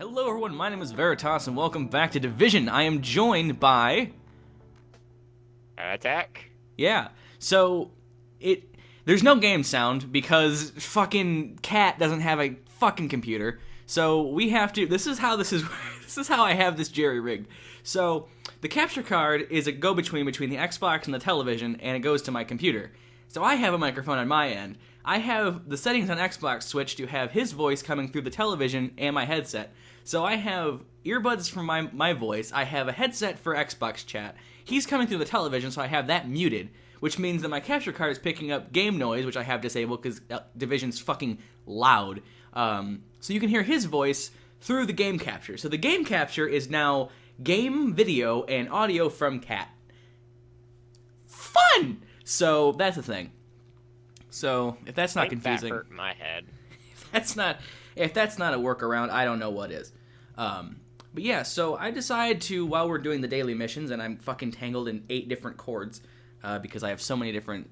Hello everyone, my name is Veritas and welcome back to Division. I am joined by... Attack? Yeah, so there's no game sound because fucking Cat doesn't have a fucking computer. So we have to, this is how I have this jerry-rigged. So the capture card is a go-between between the Xbox and the television, and it goes to my computer. So I have a microphone on my end. I have the settings on Xbox switched to have his voice coming through the television and my headset. So I have earbuds for my voice, I have a headset for Xbox chat, he's coming through the television, so I have that muted, which means that my capture card is picking up game noise, which I have disabled because Division's fucking loud. So you can hear his voice through the game capture. So the game capture is now game, video, and audio from Cat. Fun! So that's the thing. So if that's not confusing, that hurt my head. If that's not a workaround, I don't know what is. But yeah, so I decided to, while we're doing the daily missions, and I'm fucking tangled in 8 different cords, because I have so many different,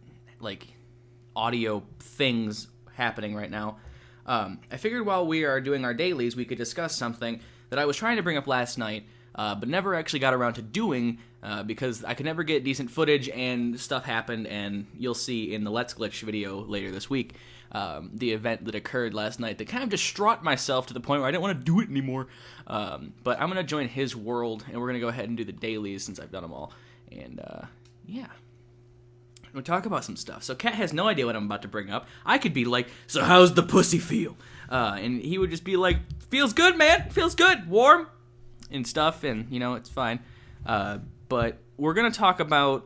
audio things happening right now, I figured while we are doing our dailies, we could discuss something that I was trying to bring up last night, but never actually got around to doing, because I could never get decent footage, and stuff happened, and you'll see in the Let's Glitch video later this week, the event that occurred last night that kind of distraught myself to the point where I didn't want to do it anymore. But I'm going to join his world, and we're going to go ahead and do the dailies since I've done them all. And, yeah. We'll talk about some stuff. So Kat has no idea what I'm about to bring up. I could be like, so how's the pussy feel? And he would just be like, feels good, man. Feels good. Warm. And stuff, and, it's fine. But we're going to talk about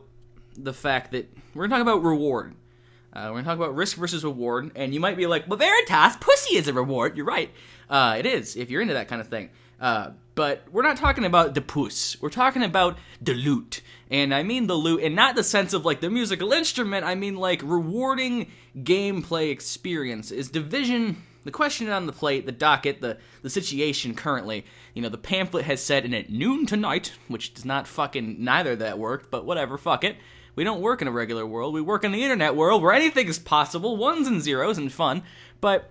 the fact that we're going to talk about reward. We're going to talk about risk versus reward, and you might be like, well, Veritas, pussy is a reward. You're right. It is, if you're into that kind of thing. But we're not talking about the puss. We're talking about the loot. And I mean the loot, and not the sense of, the musical instrument. I mean, rewarding gameplay experience. Is Division... The question on the plate, the docket, the situation currently, the pamphlet has said, and at noon tonight, which does not fucking, neither of that worked, but whatever, fuck it. We don't work in a regular world, we work in the internet world where anything is possible, ones and zeros and fun, but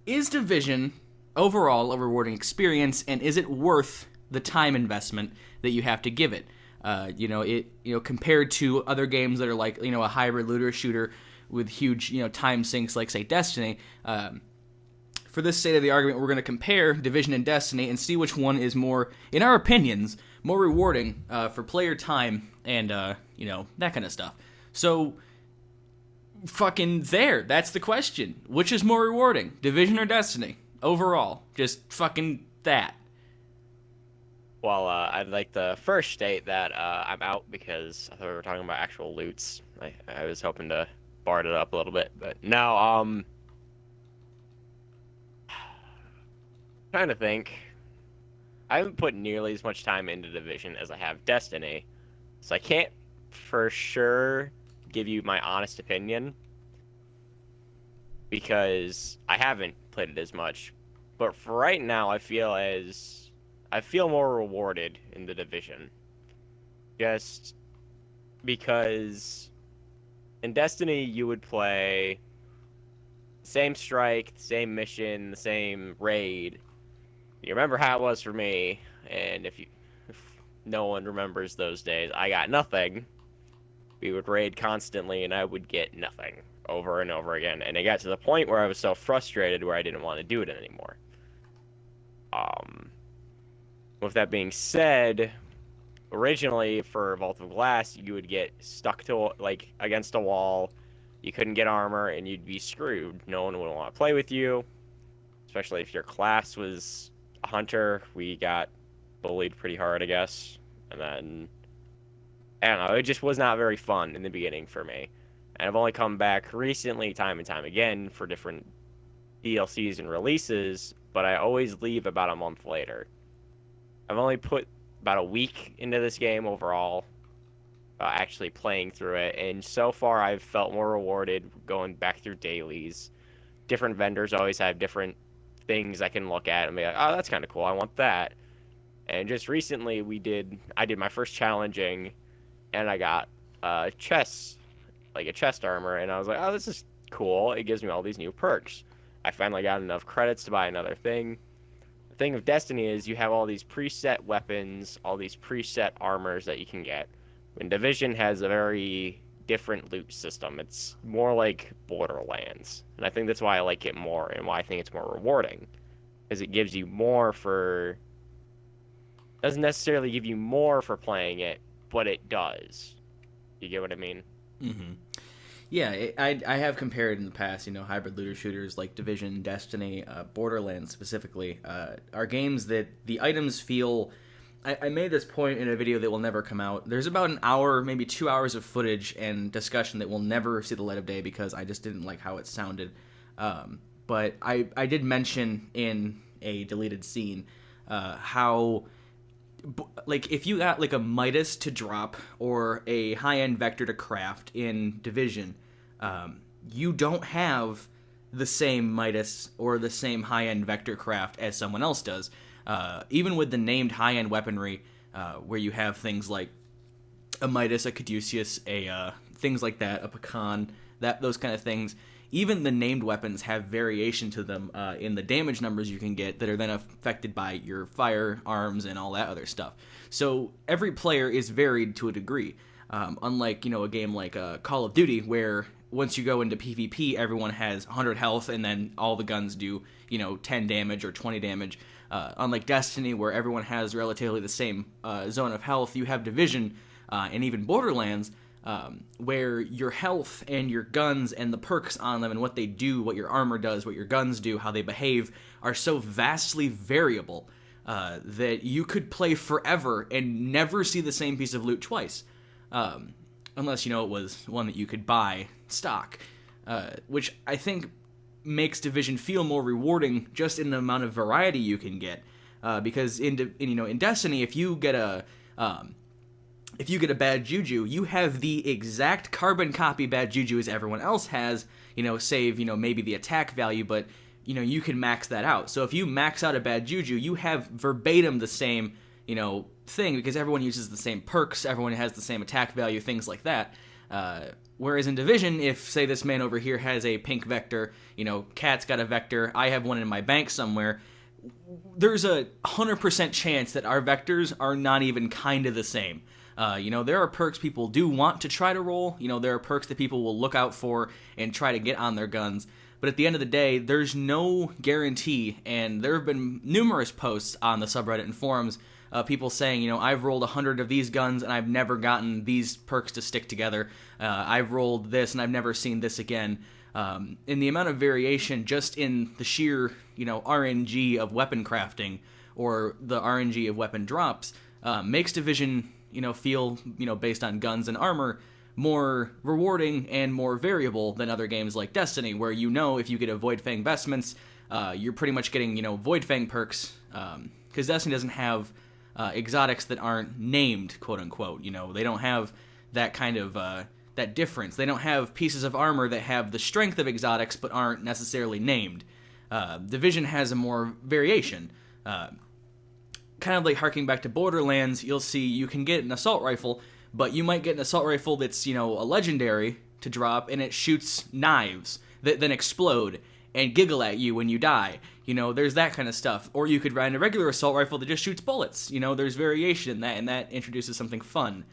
is Division overall a rewarding experience, and is it worth the time investment that you have to give it? Compared to other games that are a hybrid looter shooter with huge, time sinks like, say, Destiny, for this state of the argument, we're going to compare Division and Destiny and see which one is more, in our opinions, more rewarding for player time and, that kind of stuff. So, that's the question. Which is more rewarding, Division or Destiny? Overall, just fucking that. Well, I'd like to first state that I'm out because I thought we were talking about actual loots. I was hoping to bard it up a little bit, but no, trying to think. I haven't put nearly as much time into Division as I have Destiny, so I can't for sure give you my honest opinion because I haven't played it as much. But for right now, I feel more rewarded in the Division, just because in Destiny you would play the same strike, the same mission, the same raid. You remember how it was for me, and if no one remembers those days, I got nothing. We would raid constantly, and I would get nothing over and over again. And it got to the point where I was so frustrated where I didn't want to do it anymore. With that being said, originally for Vault of Glass, you would get stuck to against a wall. You couldn't get armor, and you'd be screwed. No one would want to play with you, especially if your class was a hunter. We got bullied pretty hard, I guess. And then, I don't know, it just was not very fun in the beginning for me. And I've only come back recently, time and time again, for different DLCs and releases, but I always leave about a month later. I've only put about a week into this game overall, actually playing through it, and so far I've felt more rewarded going back through dailies. Different vendors always have different things I can look at and be like, oh, that's kind of cool, I want that. And just recently I did my first challenging, and I got a chest armor, and I was like, oh, this is cool, it gives me all these new perks. I finally got enough credits to buy another thing, The thing of Destiny is you have all these preset weapons, all these preset armors that you can get. And Division has a very different loot system. It's more like Borderlands. And I think that's why I like it more and why I think it's more rewarding. Is it gives you more for... Doesn't necessarily give you more for playing it, but it does. You get what I mean? Mm-hmm. Yeah, I have compared in the past, hybrid looter shooters like Division, Destiny, Borderlands specifically, are games that the items feel... I made this point in a video that will never come out. There's about an hour, maybe 2 hours of footage and discussion that will never see the light of day because I just didn't like how it sounded. But I did mention in a deleted scene how... like if you got like a Midas to drop or a high-end vector to craft in Division, you don't have the same Midas or the same high-end vector craft as someone else does. Even with the named high-end weaponry, where you have things like a Midas, a Caduceus, things like that, a Pecan, those kind of things. Even the named weapons have variation to them in the damage numbers you can get that are then affected by your firearms and all that other stuff. So every player is varied to a degree. Unlike, a game like Call of Duty, where once you go into PvP, everyone has 100 health and then all the guns do, 10 damage or 20 damage. Unlike Destiny, where everyone has relatively the same zone of health, you have Division and even Borderlands, where your health and your guns and the perks on them and what they do, what your armor does, what your guns do, how they behave, are so vastly variable that you could play forever and never see the same piece of loot twice. Unless, it was one that you could buy stock, which I think makes Division feel more rewarding just in the amount of variety you can get. Because in Destiny, if you get a bad juju, you have the exact carbon copy bad juju as everyone else has, save, maybe the attack value, but, you can max that out. So if you max out a bad juju, you have verbatim the same, thing, because everyone uses the same perks, everyone has the same attack value, things like that. Whereas in Division, if, say, this man over here has a pink vector, Cat's got a vector, I have one in my bank somewhere, there's a 100% chance that our vectors are not even kind of the same. There are perks people do want to try to roll. There are perks that people will look out for and try to get on their guns. But at the end of the day, there's no guarantee, and there have been numerous posts on the subreddit and forums, people saying, I've rolled 100 of these guns and I've never gotten these perks to stick together. I've rolled this and I've never seen this again. In the amount of variation just in the sheer, RNG of weapon crafting or the RNG of weapon drops makes Division, feel, based on guns and armor, more rewarding and more variable than other games like Destiny, where if you get a Void Fang vestments, you're pretty much getting, Void Fang perks, because Destiny doesn't have exotics that aren't named, quote-unquote. They don't have that kind of, that difference. They don't have pieces of armor that have the strength of exotics but aren't necessarily named. Division has a more variation. Kind of like harking back to Borderlands, you'll see you can get an assault rifle, but you might get an assault rifle that's, a legendary to drop, and it shoots knives that then explode and giggle at you when you die. There's that kind of stuff. Or you could ride a regular assault rifle that just shoots bullets. There's variation in that, and that introduces something fun.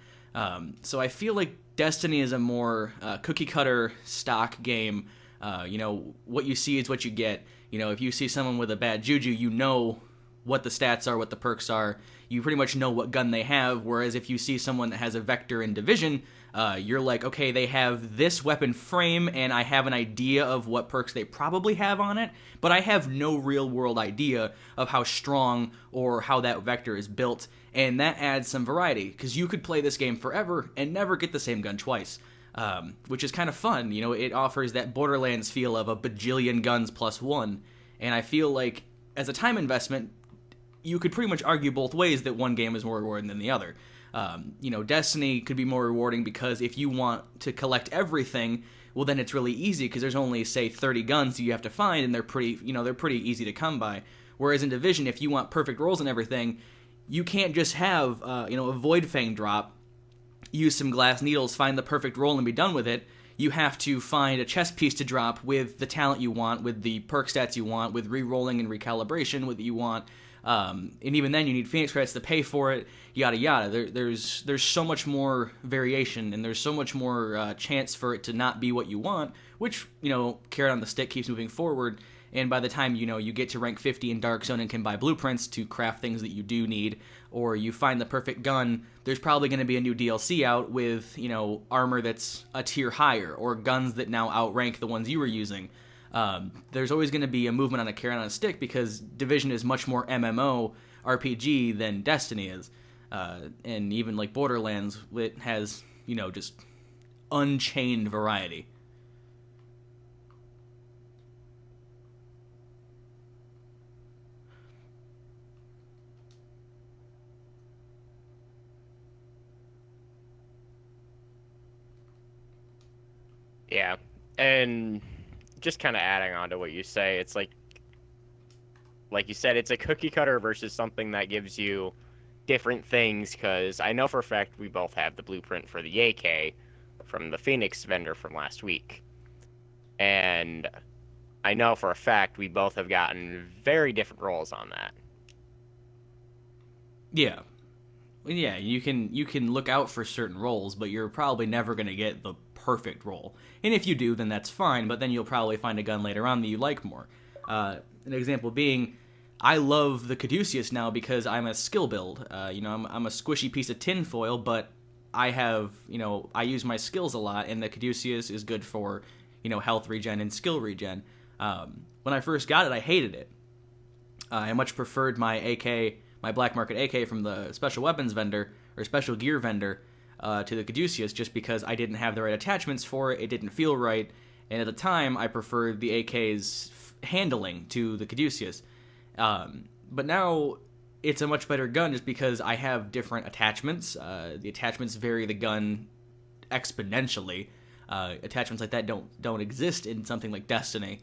So I feel like Destiny is a more cookie-cutter stock game. What you see is what you get. If you see someone with a bad juju, you know what the stats are, what the perks are. You pretty much know what gun they have, whereas if you see someone that has a vector in Division, you're like, okay, they have this weapon frame, and I have an idea of what perks they probably have on it, but I have no real-world idea of how strong or how that vector is built, and that adds some variety, because you could play this game forever and never get the same gun twice, which is kind of fun. It offers that Borderlands feel of a bajillion guns plus one, and I feel like, as a time investment, you could pretty much argue both ways that one game is more rewarding than the other. Destiny could be more rewarding because if you want to collect everything, well, then it's really easy because there's only, say, 30 guns you have to find, and they're pretty easy to come by. Whereas in Division, if you want perfect rolls and everything, you can't just have, a Void Fang drop, use some glass needles, find the perfect roll, and be done with it. You have to find a chess piece to drop with the talent you want, with the perk stats you want, with re-rolling and recalibration what you want. And even then, you need Phoenix credits to pay for it, yada yada. There's so much more variation, and there's so much more chance for it to not be what you want, which, carrot on the stick keeps moving forward. And by the time, you get to rank 50 in Dark Zone and can buy blueprints to craft things that you do need, or you find the perfect gun, there's probably going to be a new DLC out with, armor that's a tier higher, or guns that now outrank the ones you were using. There's always going to be a movement on a carrot on a stick, because Division is much more MMO RPG than Destiny is. And even like Borderlands, it has, just unchained variety. Yeah, and just kind of adding on to what you say, it's like you said, it's a cookie cutter versus something that gives you different things, because I know for a fact we both have the blueprint for the AK from the Phoenix vendor from last week. And I know for a fact we both have gotten very different rolls on that. Yeah. Yeah, you can look out for certain rolls, but you're probably never going to get the perfect roll. And if you do, then that's fine, but then you'll probably find a gun later on that you like more. An example being, I love the Caduceus now because I'm a skill build. I'm a squishy piece of tinfoil, but I have, I use my skills a lot, and the Caduceus is good for, health regen and skill regen. When I first got it, I hated it. I much preferred my AK, my black market AK from the special weapons vendor, or special gear vendor, to the Caduceus, just because I didn't have the right attachments for it, it didn't feel right, and at the time, I preferred the AK's handling to the Caduceus. But now, it's a much better gun just because I have different attachments. The attachments vary the gun exponentially. Attachments like that don't exist in something like Destiny,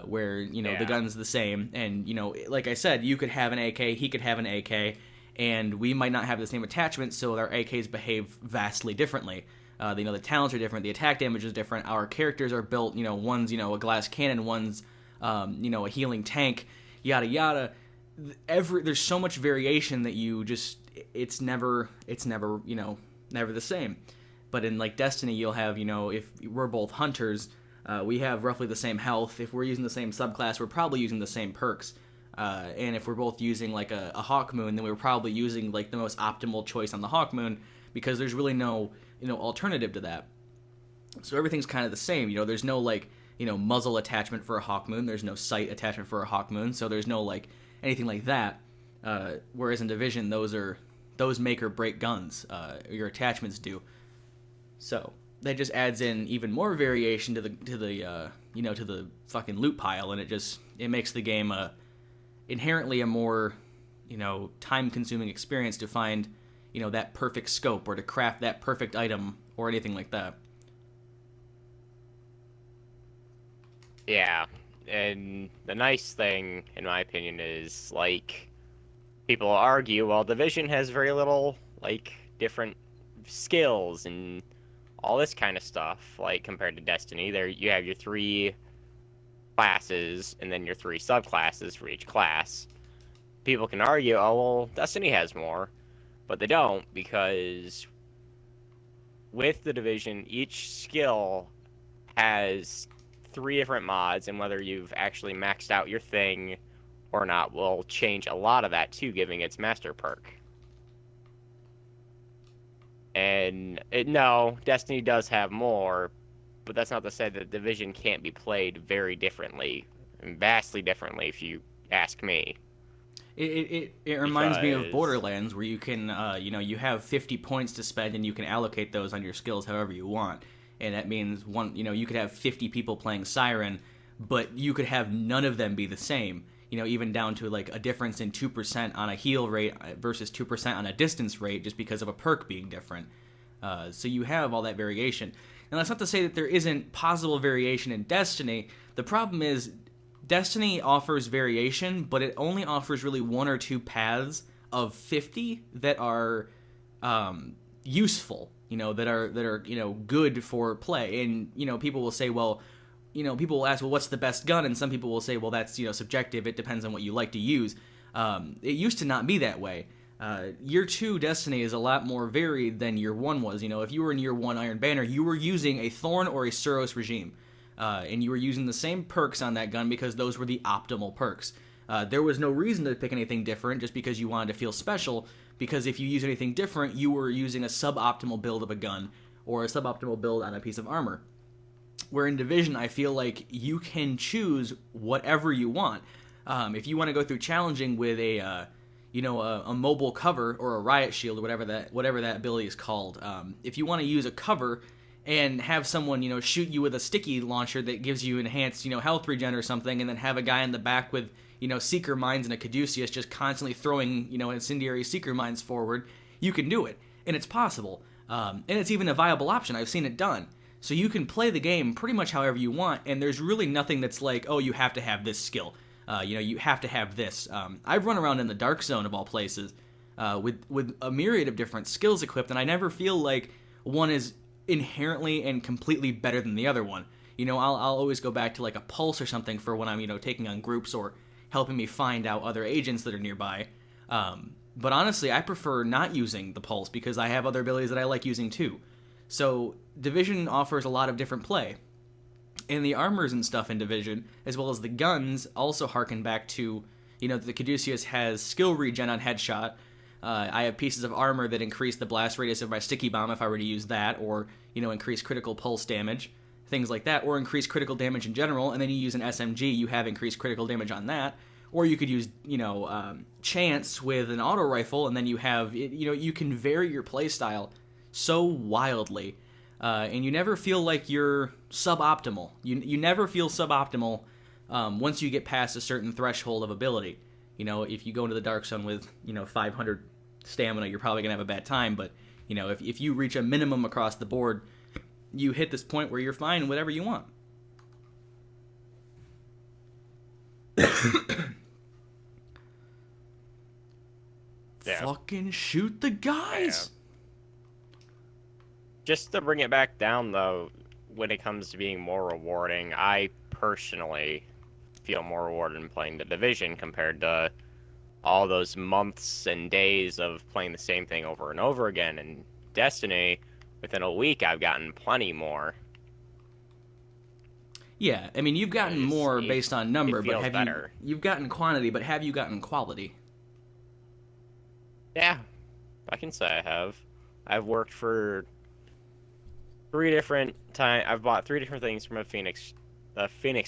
where, the gun's the same, and, like I said, you could have an AK, he could have an AK, and we might not have the same attachments, so our AKs behave vastly differently. The talents are different, the attack damage is different, our characters are built, one's, a glass cannon, one's, a healing tank, yada yada. There's so much variation that it's never, never the same. But in, like, Destiny, you'll have, if we're both hunters, we have roughly the same health. If we're using the same subclass, we're probably using the same perks. And if we're both using, like, a Hawk Moon, then we're probably using, like, the most optimal choice on the Hawk Moon, because there's really no, alternative to that. So everything's kind of the same. There's no, like, muzzle attachment for a Hawk Moon. There's no sight attachment for a Hawk Moon. So there's no, like, anything like that. Whereas in Division, those make or break guns. Your attachments do. So that just adds in even more variation to the fucking loot pile, and it makes the game inherently a more, time-consuming experience to find, that perfect scope, or to craft that perfect item, or anything like that. Yeah, and the nice thing, in my opinion, is, like, people argue, well, Division has very little, like, different skills and all this kind of stuff, like, compared to Destiny. There you have your 3 classes, and then your 3 subclasses for each class. People can argue, oh, well, Destiny has more, but they don't, because with the Division, each skill has 3 different mods, and whether you've actually maxed out your thing or not will change a lot of that too, giving its master perk. And no, Destiny does have more, but that's not to say that Division can't be played very differently, and vastly differently, if you ask me. It reminds me of Borderlands, where you can, you have 50 points to spend, and you can allocate those on your skills however you want. And that means you could have 50 people playing Siren, but you could have none of them be the same. Even down to, like, a difference in 2% on a heal rate versus 2% on a distance rate, just because of a perk being different. So you have all that variation. And that's not to say that there isn't possible variation in Destiny. The problem is, Destiny offers variation, but it only offers really 1 or 2 paths of 50 that are useful. That are good for play. And people will say, well, people will ask, well, what's the best gun? And some people will say, well, that's subjective. It depends on what you like to use. It used to not be that way. Year 2 Destiny is a lot more varied than Year 1 was. You know, if you were in Year 1 Iron Banner, you were using a Thorn or a Suros regime. And you were using the same perks on that gun because those were the optimal perks. There was no reason to pick anything different just because you wanted to feel special, because if you use anything different, you were using a suboptimal build of a gun or a suboptimal build on a piece of armor. Where in Division, I feel like you can choose whatever you want. If you want to go through challenging with a mobile cover or a riot shield or whatever that ability is called, if you want to use a cover and have someone, shoot you with a sticky launcher that gives you enhanced, health regen or something, and then have a guy in the back with, seeker mines and a caduceus just constantly throwing, incendiary seeker mines forward, you can do it. And it's possible. And it's even a viable option. I've seen it done. So you can play the game pretty much however you want, and there's really nothing that's like, oh, you have to have this skill. You have to have this. I've run around in the Dark Zone, of all places, with a myriad of different skills equipped, and I never feel like one is inherently and completely better than the other one. I'll always go back to like a pulse or something for when I'm, taking on groups or helping me find out other agents that are nearby. But honestly, I prefer not using the pulse because I have other abilities that I like using too. So Division offers a lot of different play. And the armors and stuff in Division, as well as the guns, also harken back to, the Caduceus has skill regen on headshot. I have pieces of armor that increase the blast radius of my sticky bomb if I were to use that, or, increase critical pulse damage, things like that, or increase critical damage in general, and then you use an SMG, you have increased critical damage on that. Or you could use, chance with an auto rifle, and then you have, you can vary your playstyle so wildly, and you never feel like you're suboptimal. You never feel suboptimal once you get past a certain threshold of ability. If you go into the Dark Zone with 500 stamina, you're probably gonna have a bad time. But if you reach a minimum across the board, you hit this point where you're fine whatever you want. Yeah. Fucking shoot the guys. Yeah. Just to bring it back down, though, when it comes to being more rewarding, I personally feel more rewarded in playing the Division compared to all those months and days of playing the same thing over and over again. In Destiny, within a week, I've gotten plenty more. Yeah, I mean, you've gotten more based on number, but you've gotten quantity, but have you gotten quality? Yeah, I can say I have. I've worked for 3 different times. I've bought 3 different things from a Phoenix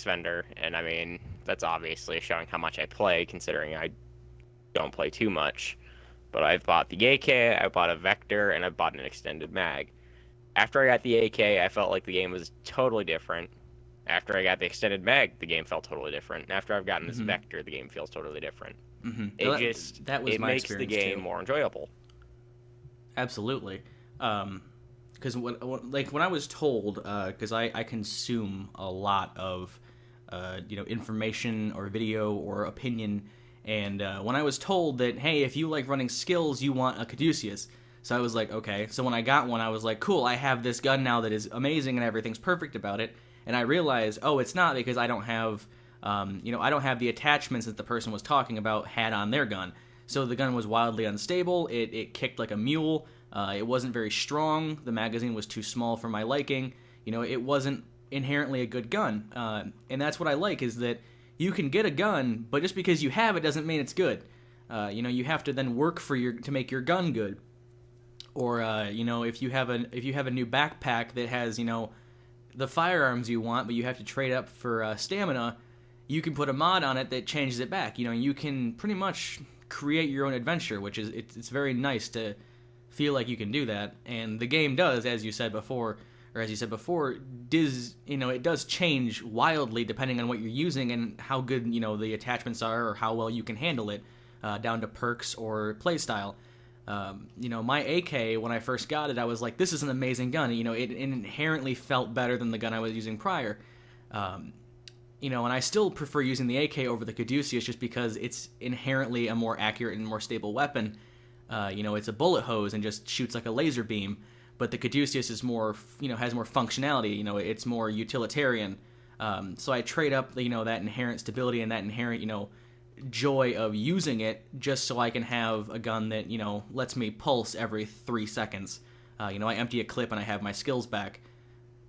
vendor, and I mean, that's obviously showing how much I play, considering I don't play too much. But I've bought the AK, I bought a Vector, and I bought an extended mag. After I got the AK, I felt like the game was totally different. After I got the extended mag, the game felt totally different. And after I've gotten this Vector, the game feels totally different. It makes the game more enjoyable. Absolutely. Because when I was told, because I consume a lot of information or video or opinion, and when I was told that, hey, if you like running skills, you want a Caduceus. So I was like, okay. So when I got one, I was like, cool, I have this gun now that is amazing and everything's perfect about it. And I realized, oh, it's not, because I don't have, I don't have the attachments that the person was talking about had on their gun. So the gun was wildly unstable. It kicked like a mule. It wasn't very strong. The magazine was too small for my liking. It wasn't inherently a good gun. And that's what I like, is that you can get a gun, but just because you have it doesn't mean it's good. You have to then work to make your gun good. Or if you have a new backpack that has the firearms you want, but you have to trade up for stamina, you can put a mod on it that changes it back. You can pretty much create your own adventure, which is it's very nice to feel like you can do that. And the game does, as you said before, it does change wildly depending on what you're using and how good the attachments are or how well you can handle it, down to perks or playstyle. My AK, when I first got it, I was like, this is an amazing gun. It inherently felt better than the gun I was using prior. And I still prefer using the AK over the Caduceus just because it's inherently a more accurate and more stable weapon. It's a bullet hose and just shoots like a laser beam. But the Caduceus is more, has more functionality. It's more utilitarian. So I trade up, that inherent stability and that inherent, joy of using it just so I can have a gun that, lets me pulse every 3 seconds. I empty a clip and I have my skills back,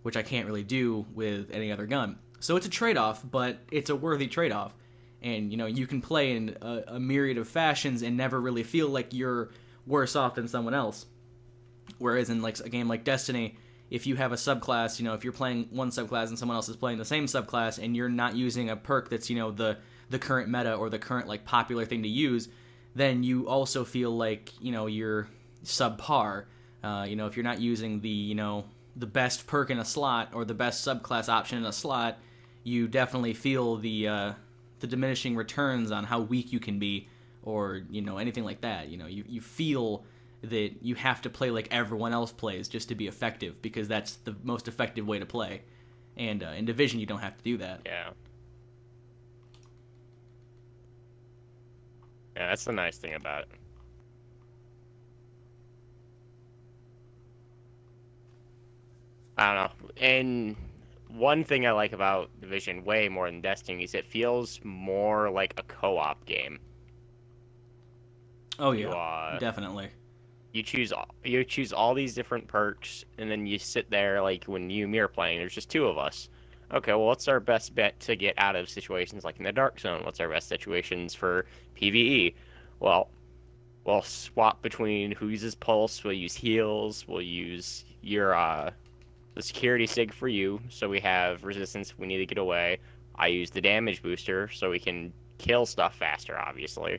which I can't really do with any other gun. So it's a trade-off, but it's a worthy trade-off. And, you can play in a myriad of fashions and never really feel like you're worse off than someone else. Whereas in, like, a game like Destiny, if you have a subclass, if you're playing one subclass and someone else is playing the same subclass and you're not using a perk that's, the current meta or the current, like, popular thing to use, then you also feel like, you're subpar. If you're not using the best perk in a slot or the best subclass option in a slot, you definitely feel the diminishing returns on how weak you can be, or anything like that. You feel that you have to play like everyone else plays just to be effective, because that's the most effective way to play. And in Division, you don't have to do that. Yeah, that's the nice thing about it. I don't know. And one thing I like about Division way more than Destiny is it feels more like a co-op game. Oh yeah, definitely. You choose all these different perks, and then you sit there, like when you and me are playing. There's just two of us. Okay, well, what's our best bet to get out of situations like in the Dark Zone? What's our best situations for PvE? Well, we'll swap between who uses Pulse. We'll use heals. We'll use your the security sig for you, so we have resistance if we need to get away. I use the damage booster, so we can kill stuff faster, obviously.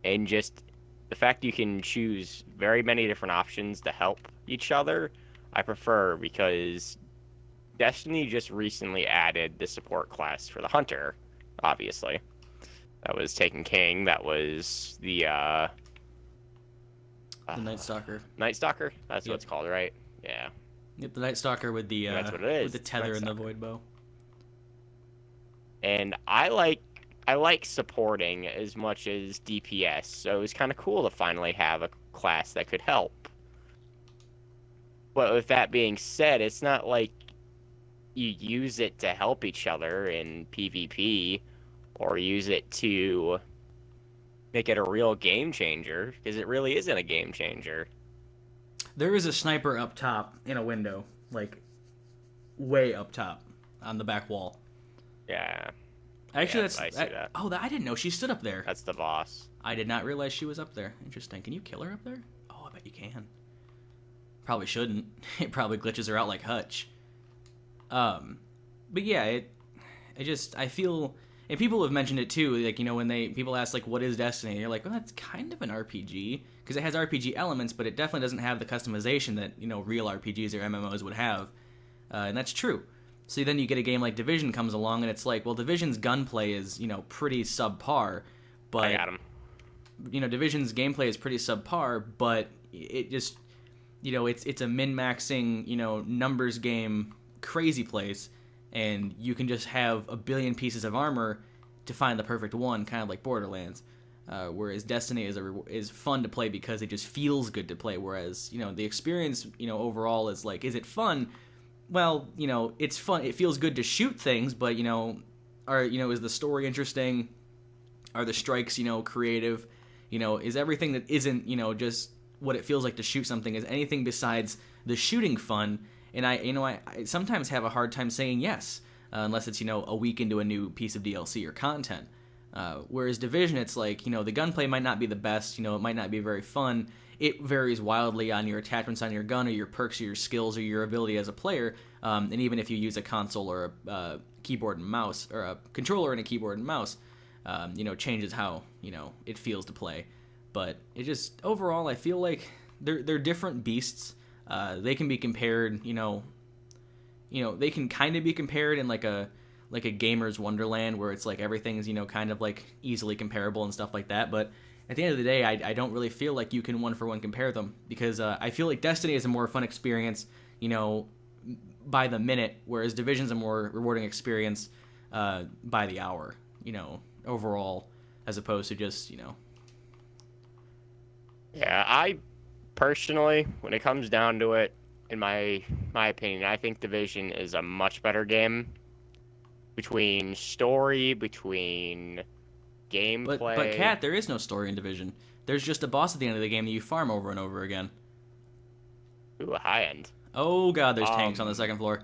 And just the fact you can choose very many different options to help each other, I prefer, because Destiny just recently added the support class for the Hunter, obviously. That was Taken King, that was the Night Stalker. Night Stalker? That's what it's called, right? Yeah. Yep, the Night Stalker with the that's what it is. with the tether and the void bow. And I like supporting as much as DPS, so it was kind of cool to finally have a class that could help. But with that being said, it's not like you use it to help each other in PvP or use it to make it a real game changer, because it really isn't a game changer. There is a sniper up top in a window, like way up top on the back wall. Yeah. Actually, I see that. Oh, I didn't know she stood up there. That's the boss. I did not realize she was up there. Interesting. Can you kill her up there? Oh, I bet you can. Probably shouldn't. It probably glitches her out like Hutch. But yeah, I feel, and people have mentioned it too, like, when people ask, like, what is Destiny? You're like, well, that's kind of an RPG, because it has RPG elements, but it definitely doesn't have the customization that, real RPGs or MMOs would have. And that's true. So then you get a game like Division comes along, and it's like, well, Division's gunplay is, pretty subpar, but I got him. Division's gameplay is pretty subpar, but it just, it's a min-maxing, numbers game crazy place, and you can just have a billion pieces of armor to find the perfect one, kind of like Borderlands. Whereas Destiny is fun to play because it just feels good to play. Whereas, the experience, overall is like, is it fun? Well, it's fun. It feels good to shoot things, but, is the story interesting? Are the strikes, creative? Is everything that isn't, just what it feels like to shoot something, is anything besides the shooting fun? And I sometimes have a hard time saying yes, unless it's, a week into a new piece of DLC or content. Whereas Division, it's like, the gunplay might not be the best, it might not be very fun. It varies wildly on your attachments on your gun, or your perks, or your skills, or your ability as a player. And even if you use a console or a keyboard and mouse, or a controller and a keyboard and mouse, changes how, it feels to play. But it just, overall, I feel like they're different beasts. They can be compared, they can kind of be compared in like a gamer's wonderland, where it's like everything's, kind of like easily comparable and stuff like that. But at the end of the day, I don't really feel like you can one-for-one compare them, because I feel like Destiny is a more fun experience, by the minute, whereas Division's a more rewarding experience by the hour, overall, as opposed to just, Yeah, I personally, when it comes down to it, in my opinion, I think Division is a much better game. Between story, between gameplay. But Kat, there is no story in Division. There's just a boss at the end of the game that you farm over and over again. Ooh, a high end. Oh god, there's tanks on the second floor.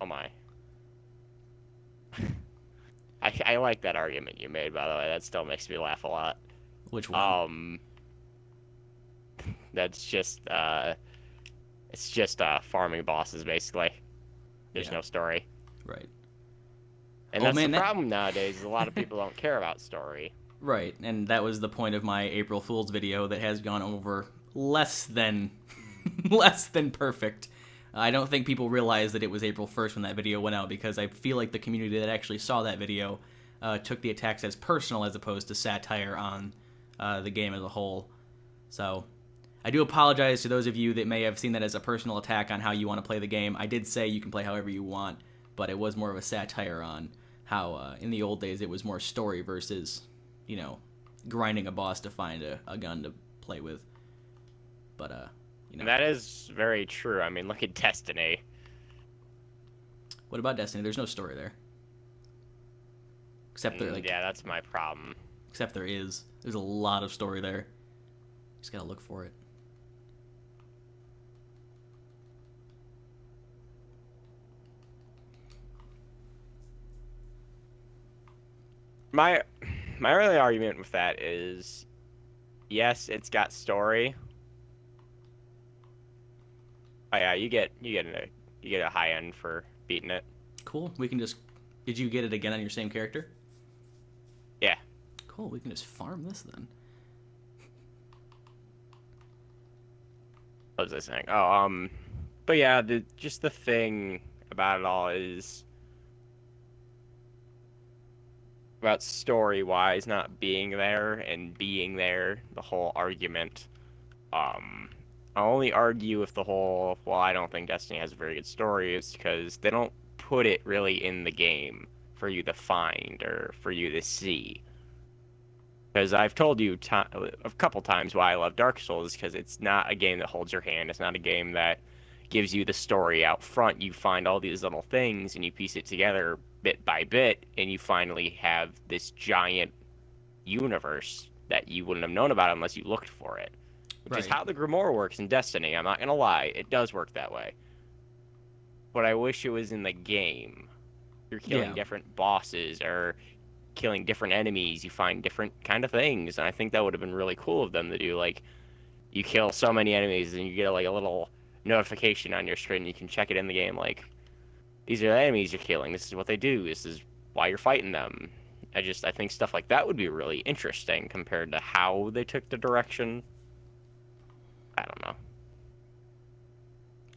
Oh my. I like that argument you made, by the way. That still makes me laugh a lot. Which one? That's just it's just farming bosses basically. There's no story. Right. And that's the problem nowadays. A lot of people don't care about story. Right, and that was the point of my April Fool's video that has gone over less than perfect. I don't think people realized that it was April 1st when that video went out, because I feel like the community that actually saw that video took the attacks as personal as opposed to satire on the game as a whole. So I do apologize to those of you that may have seen that as a personal attack on how you want to play the game. I did say you can play however you want, but it was more of a satire on how in the old days it was more story versus, you know, grinding a boss to find a gun to play with. But, you know. That is very true. I mean, look at Destiny. What about Destiny? There's no story there. Except there, like... Yeah, that's my problem. Except there is. There's a lot of story there. Just gotta look for it. My early argument with that is, yes, it's got story. Oh yeah, you get a high end for beating it. Cool. We can just... Did you get it again on your same character? Yeah. Cool. We can just farm this then. What was I saying? Oh, but yeah, just the thing about it all is about story-wise not being there and being there. The whole argument. I only argue with the whole, well, I don't think Destiny has a very good story, is because they don't put it really in the game for you to find or for you to see. Because I've told you a couple times why I love Dark Souls, because it's not a game that holds your hand. It's not a game that gives you the story out front. You find all these little things and you piece it together bit by bit, and you finally have this giant universe that you wouldn't have known about unless you looked for it. Which is how the Grimoire works in Destiny. I'm not going to lie. It does work that way. But I wish it was in the game. You're killing different bosses or killing different enemies. You find different kind of things. And I think that would have been really cool of them to do. Like, you kill so many enemies and you get like a little notification on your screen. You can check it in the game. Like, these are the enemies you're killing. This is what they do. This is why you're fighting them. I think stuff like that would be really interesting compared to how they took the direction. I don't know.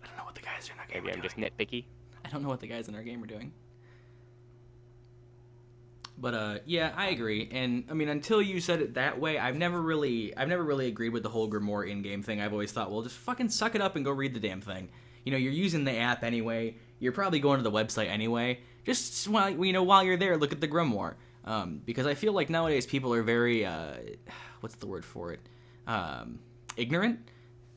I don't know what the guys in our game Maybe I'm just nitpicky. I don't know what the guys in our game are doing. But yeah, I agree. And I mean, until you said it that way, I've never really agreed with the whole Grimoire in-game thing. I've always thought, well, just fucking suck it up and go read the damn thing. You know, you're using the app anyway. You're probably going to the website anyway. Just while you're there, look at the Grimoire. Because I feel like nowadays people are very what's the word for it? Ignorant.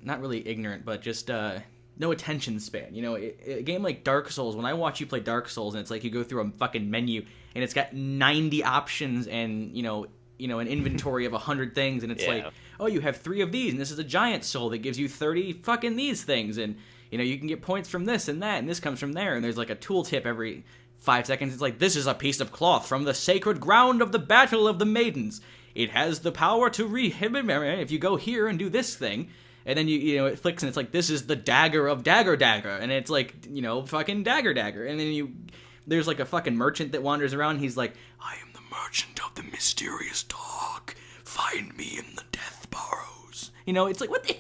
Not really ignorant, but just no attention span. You know, a game like Dark Souls, when I watch you play Dark Souls, and it's like you go through a fucking menu, and it's got 90 options and, you know, an inventory of 100 things, and it's like, oh, you have 3 of these, and this is a giant soul that gives you 30 fucking these things, and, you know, you can get points from this and that, and this comes from there, and there's like a tooltip every 5 seconds. It's like, this is a piece of cloth from the sacred ground of the Battle of the Maidens. It has the power to if you go here and do this thing. And then you know, it flicks and it's like, this is the dagger of Dagger. And it's like, you know, fucking Dagger. And then there's like a fucking merchant that wanders around. He's like, I am the merchant of the mysterious dog. Find me in the death burrows. You know, it's like, what the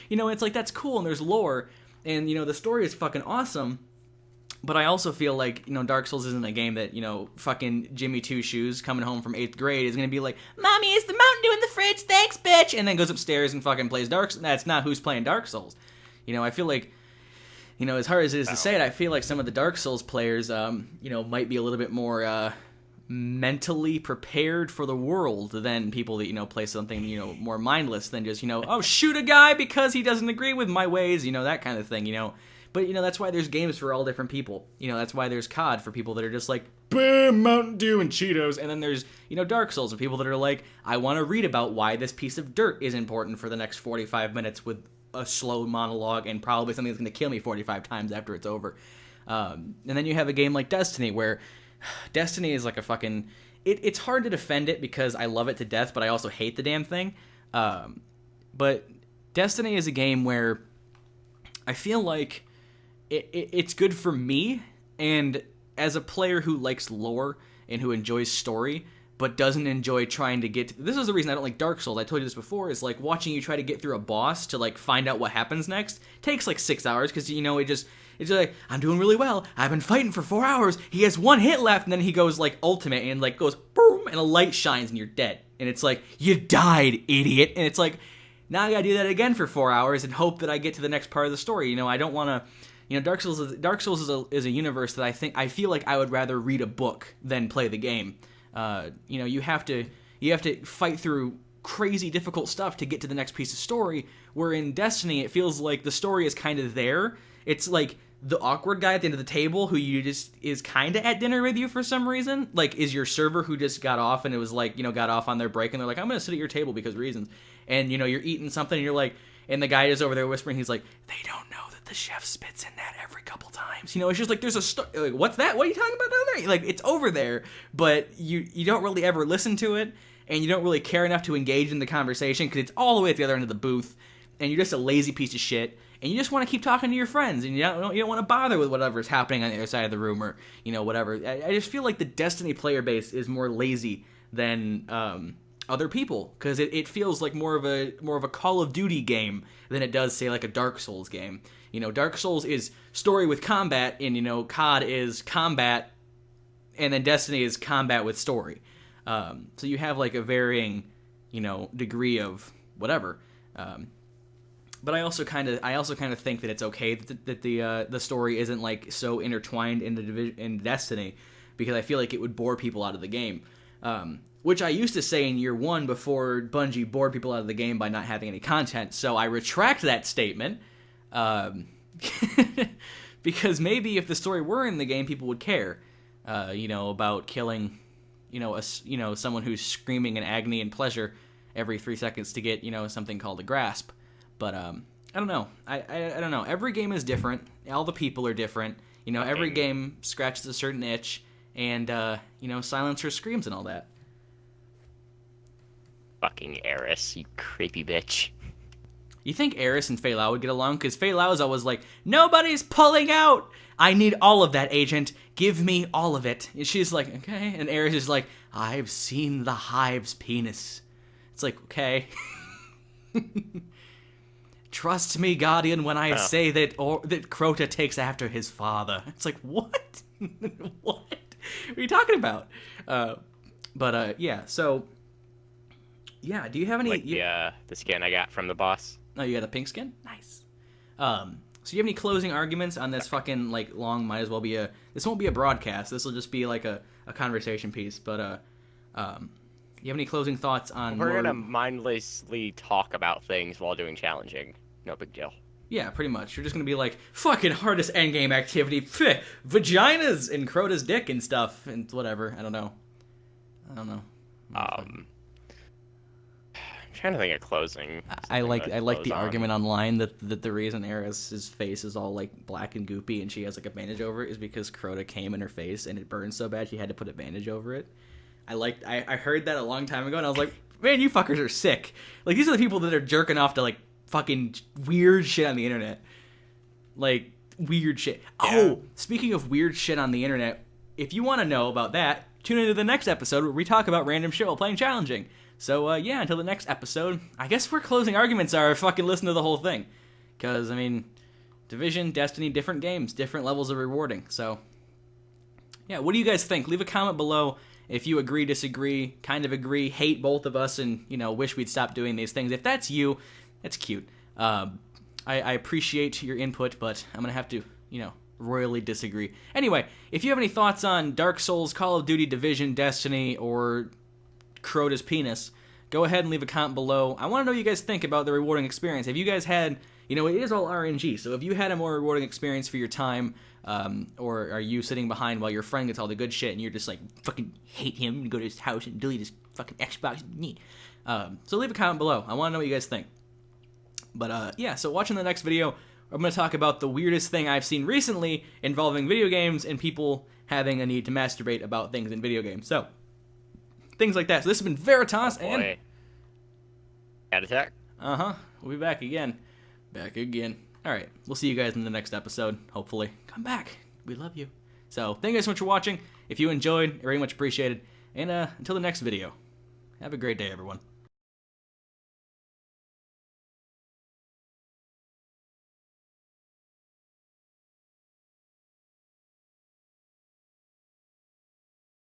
you know, it's like, that's cool. And there's lore. And, you know, the story is fucking awesome. But I also feel like, you know, Dark Souls isn't a game that, you know, fucking Jimmy Two Shoes coming home from 8th grade is going to be like, Mommy, is the Mountain Dew in the fridge? Thanks, bitch! And then goes upstairs and fucking plays Dark Souls. That's not who's playing Dark Souls. You know, I feel like, you know, as hard as it is to say it, I feel like some of the Dark Souls players, you know, might be a little bit more mentally prepared for the world than people that, you know, play something, you know, more mindless than just, you know, oh, shoot a guy because he doesn't agree with my ways, you know, that kind of thing, you know. But, that's why there's games for all different people. That's why there's COD for people that are just like, bam, Mountain Dew and Cheetos. And then there's, Dark Souls and people that are like, I want to read about why this piece of dirt is important for the next 45 minutes with a slow monologue and probably something that's going to kill me 45 times after it's over. And then you have a game like Destiny, where Destiny is like a fucking... It's hard to defend it because I love it to death, but I also hate the damn thing. But Destiny is a game where I feel like it's good for me, and as a player who likes lore and who enjoys story, but doesn't enjoy trying to get... This is the reason I don't like Dark Souls. I told you this before, is like watching you try to get through a boss to like find out what happens next takes like 6 hours, because it's like, I'm doing really well. I've been fighting for 4 hours. He has 1 hit left, and then he goes like ultimate and like goes boom, and a light shines and you're dead. And it's like, you died, idiot. And it's like, now I gotta do that again for 4 hours and hope that I get to the next part of the story. I don't want to... Dark Souls is a universe that I feel like I would rather read a book than play the game. You have to fight through crazy difficult stuff to get to the next piece of story. Where in Destiny, it feels like the story is kind of there. It's like the awkward guy at the end of the table who you just is kind of at dinner with you for some reason. Like, is your server who just got off and it was like, got off on their break and they're like, I'm going to sit at your table because reasons. And, you're eating something and you're like, and the guy is over there whispering, he's like, they don't know that the chef spits in that every couple times. It's just like, there's a like, what's that? What are you talking about down there? Like, it's over there, but you don't really ever listen to it, and you don't really care enough to engage in the conversation because it's all the way at the other end of the booth, and you're just a lazy piece of shit, and you just want to keep talking to your friends, and you don't want to bother with whatever's happening on the other side of the room, or, whatever. I just feel like the Destiny player base is more lazy than, other people, because it feels like more of a Call of Duty game than it does, say, like a Dark Souls game. Dark Souls is story with combat, and COD is combat, and then Destiny is combat with story. So you have like a varying, degree of whatever. But I also kind of think that it's okay that the story isn't like so intertwined in Destiny, because I feel like it would bore people out of the game. Which I used to say in year one before Bungie bored people out of the game by not having any content. So I retract that statement, because maybe if the story were in the game, people would care, about killing, someone who's screaming in agony and pleasure every 3 seconds to get, something called a grasp. But I don't know. I don't know. Every game is different. All the people are different. Every game scratches a certain itch, and silencer screams and all that. Fucking Eris, you creepy bitch. You think Eris and Fei Lao would get along? Because Fei Lao is always like, nobody's pulling out! I need all of that, agent. Give me all of it. And she's like, okay. And Eris is like, I've seen the hive's penis. It's like, okay. Trust me, Guardian, when I say that Crota takes after his father. It's like, what? What are you talking about? Yeah, so... Yeah, do you have any... Like the skin I got from the boss. Oh, you got a pink skin? Nice. So you have any closing arguments on this fucking, like, long, might as well be this won't be a broadcast, this will just be, like, a conversation piece, but, you have any closing thoughts on... We're gonna mindlessly talk about things while doing challenging. No big deal. Yeah, pretty much. You're just gonna be like, fucking hardest endgame activity, pfft, vaginas and Crota's dick and stuff, and whatever, I don't know. Trying to think of closing. I like the argument online that the reason Eris's face is all like black and goopy and she has like a bandage over it is because Crota came in her face and it burned so bad she had to put a bandage over it. I heard that a long time ago and I was like, man, you fuckers are sick. Like, these are the people that are jerking off to like fucking weird shit on the internet. Like, weird shit. Yeah. Oh, speaking of weird shit on the internet, if you want to know about that, tune into the next episode where we talk about random shit while playing challenging. So, yeah, until the next episode, I guess where closing arguments are, fucking listen to the whole thing. Because, I mean, Division, Destiny, different games, different levels of rewarding. So, yeah, what do you guys think? Leave a comment below if you agree, disagree, kind of agree, hate both of us, and, wish we'd stop doing these things. If that's you, that's cute. I appreciate your input, but I'm going to have to, royally disagree. Anyway, if you have any thoughts on Dark Souls, Call of Duty, Division, Destiny, or Crota's penis, go ahead and leave a comment below. I want to know what you guys think about the rewarding experience. Have you guys had, it is all RNG, so if you had a more rewarding experience for your time, or are you sitting behind while your friend gets all the good shit and you're just like, fucking hate him and go to his house and delete his fucking Xbox? So leave a comment below. I want to know what you guys think. But yeah, so watching the next video, I'm going to talk about the weirdest thing I've seen recently involving video games and people having a need to masturbate about things in video games. So, things like that. So this has been Veritas and... Attack. We'll be back again. Alright, we'll see you guys in the next episode, hopefully. Come back. We love you. So, thank you guys so much for watching. If you enjoyed, very much appreciated. And until the next video, have a great day, everyone.